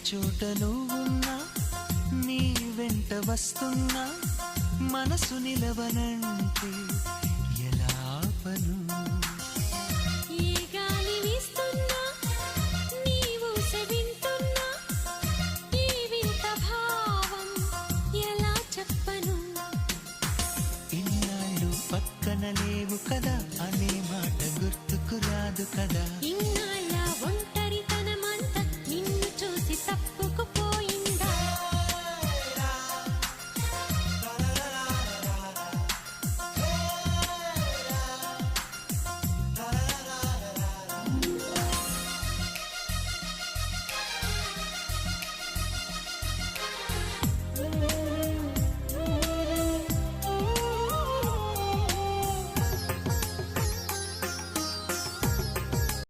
చోట నువ్వున్నా నీ వెంట వస్తున్నా మనసు నిలవనంటే ఎలా ఆపను ఏ గాలి వీస్తున్నా నీవు వింటున్నా ఈ వింత భావం ఎలా చెప్పను ఇన్నాళ్ళు పక్కన లేవు కదా అనే మాట గుర్తుకు రాదు కదా